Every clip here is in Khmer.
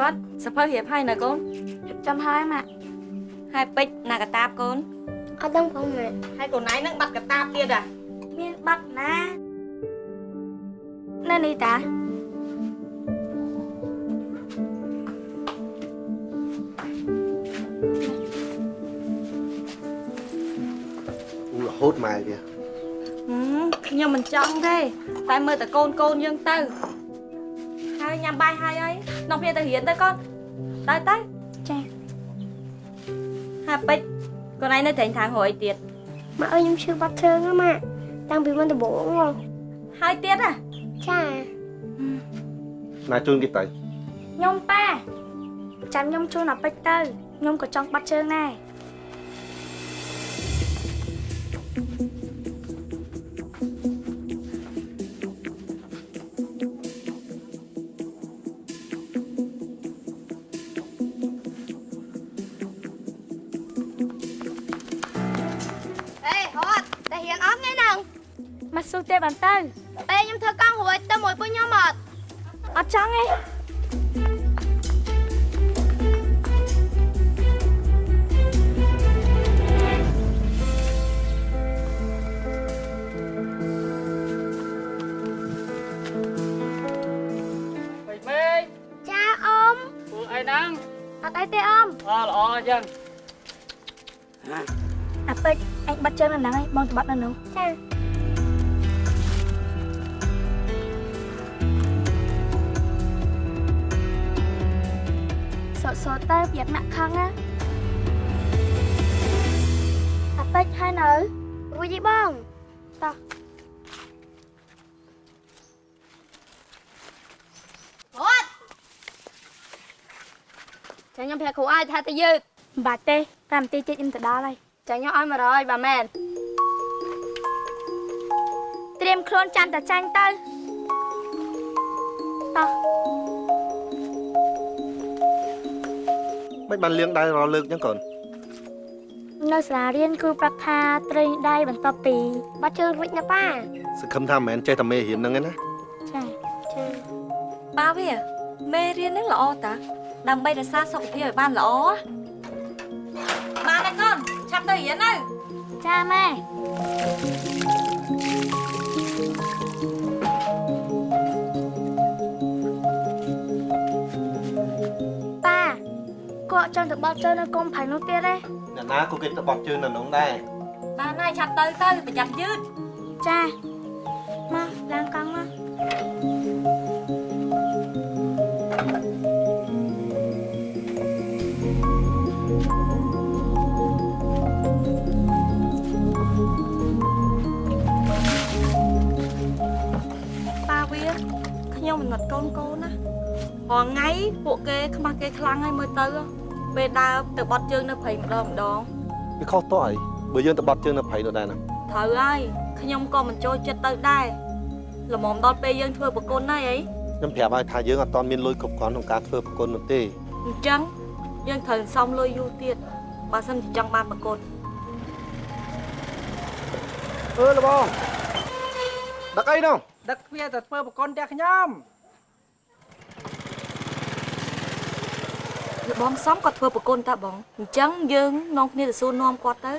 គាត់សភៅរៀបហើយណាកូនរៀបចំហើយម៉ាក់ហើយពេជ្រណាកតាបកូនអត់ដឹងផងម៉ាក់ហើយកូនឯងនឹងបាត់កតាបទៀតមានបាត់ណានៅនេះតារហូតម៉ែវាខ្ញុំមិនចង់ទេតែមើលតែកូនយើងទៅហើយញ៉ាំបាយហើយអីនាំគ្នាទៅរៀនទៅកូនទៅចាហើយពេជ្រកូនឯងនៅត្រែងທາງរយទៀតម៉ាក់អើយខ្ញុំឈឺបាត់ជើងម៉ាក់តាំងពីមុនដំបូងហើយទៀតចាណាជូនគេទៅខ្ញុំប៉ាចាំខ្ញុំជូនអាពេជ្រទៅខ្ញុំក៏ចង់បាត់ជើងដែរមកស៊ូទេបានទៅពេលខ្ញុំធ្វើកង់រួចទៅមួយពួកខ្ញុំអត់ចង់ទេមេចាអ៊ំពួកអីហ្នឹងអត់អីទេអ៊ំល្អអញ្ចឹងអាពេជ្រអញបាត់ជើងនៅហ្នឹងឯងបងទៅបាត់នៅនោះចាសតទៅប្រយ័ត្នណាក់ខឹងណាអាពេជ្រហើយនៅរួចយីបងតោះអត់ចាខ្ញុំប្រាប់គ្រូឲ្យថាទៅយឺតមិនបាច់ទេ5នាទីទៀតខ្ញុំទៅដល់ហើយចាខ្ញុំឲ្យ100បាទមែនត្រៀមខ្លួនចាំតែចាញ់ទៅតោះមិនបានលៀងដៃរាល់លើកអញ្ចឹងកូននៅសាលារៀនគ្រូប្រាប់ថាត្រីដៃបន្ទាប់ពីបាត់ជើងរួចណាប៉ាសង្ឃឹមថាមិនមែនចេះតែមេរៀនហ្នឹងទេណាចាប៉ាវាមេរៀនហ្នឹងល្អតាដើម្បីរក្សាសុខភាពឲ្យបានល្អបានហើយកូនឆាប់ទៅរៀនទៅចាម៉ែគាត់ចង់ទៅបត់ជើងនៅកុំផៃនោះទៀតទេអ្នកណាក៏គេទៅបត់ជើងនៅនោះដែរបានហើយឆាប់ទៅប្រចាំយឺតចាមកឡើងកង់មកប៉ាវាខ្ញុំមិនអត់កូនណារងថ្ងៃពួកគេខ្មាស់គេខ្លាំងហើយមើលទៅពេលដើរទៅបត់ជើងនៅព្រៃម្ដងវាខុសតោះអីបើយើងទៅបត់ជើងនៅព្រៃនោះដែរណាត្រូវហើយខ្ញុំក៏មិនចូលចិត្តទៅដែរល្មមដល់ពេលយើងធ្វើប្រគុណហើយអីខ្ញុំប្រាប់ឲ្យថាយើងអត់ទាន់មានលុយគ្រប់គ្រាន់ក្នុងការធ្វើប្រគុណនោះទេអញ្ចឹងយើងត្រូវសំលុយយូរទៀតបើសិនជាចង់បានប្រគុណលបងដឹកអីនោះដឹកវាទៅធ្វើប្រគុណតែខ្ញុំបងសំគាត់ធ្វើប្រគុណតាបងអញ្ចឹងយើងនាំគ្នាទៅសួរនាំគាត់ទៅ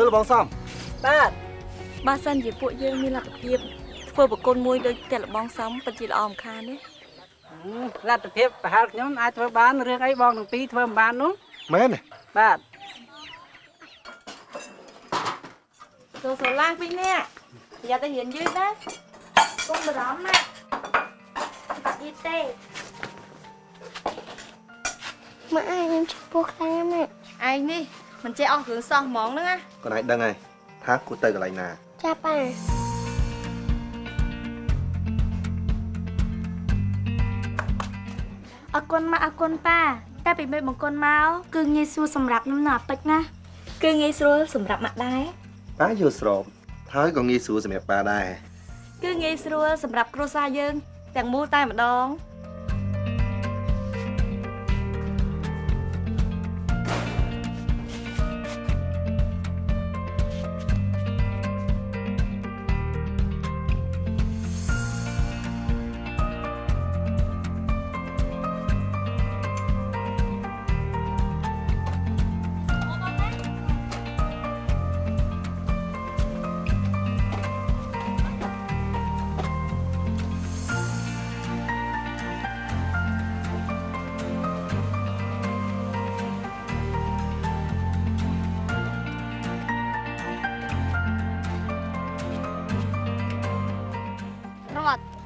លបងសំបាទបើសិនជាពួកយើងមានលទ្ធភាពធ្វើប្រគុណមួយដូចតែលបងសំពិតជាល្អមិនខានទេលទ្ធភាពប្រហែលខ្ញុំអាចធ្វើបានរឿងអីបងទាំងពីរធ្វើមិនបាននោះមែនទេបាទចូលស្រឡាំងពីនេះប្រយ័ត្នតែរៀនយឺតណាកុំបារម្ភណាបាត់យឺតទេម៉ាក់ខ្ញុំឈឺពោះខ្លាំងណាស់ឯងនេះមិនចេះអស់គ្រឿងសោះហ្មងហ្នឹងណាកូនឯងដឹងហើយថាគួរទៅកន្លែងណាចាប៉ាអរគុណម៉ាក់អរគុណប៉ាតែពីមេបង្គន់មកគឺងាយស្រួលសម្រាប់ខ្ញុំណាពេជ្រណាគឺងាយស្រួលសម្រាប់ម៉ាក់ដែរប៉ាយល់ស្របហើយក៏ងាយស្រួលសម្រាប់ប៉ាដែរគឺងាយស្រួលសម្រាប់គ្រួសារយើងទាំងមូលតែម្ដង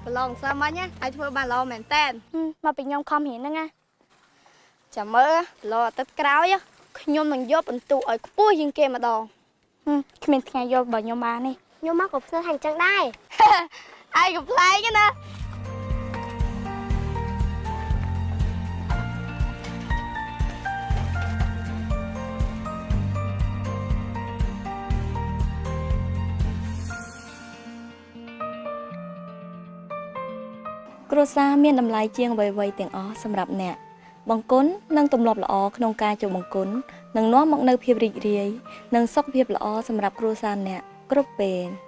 lòng sao mà nhá ai thưa bà lo mèn tên mà bị nhom không hiện đó nghe chả mơ lo tất cáo á nhom mình vô bình tụ ở bôi riêng kia mà đòn mình nghe vô bởi nhom bà này nhom mắc cục sơ hành chẳng đây ai gặp lại cái nèគ្រួសារមានតម្លៃជាងអ្វីៗទាំងអស់សម្រាប់អ្នកបង្គន់និងទម្លាប់ល្អក្នុងការចូលបង្គន់នឹងនាំមកនូវភាពរីករាយនិងសុខភាពល្អសម្រាប់គ្រួសារអ្នកគ្រប់ពេល។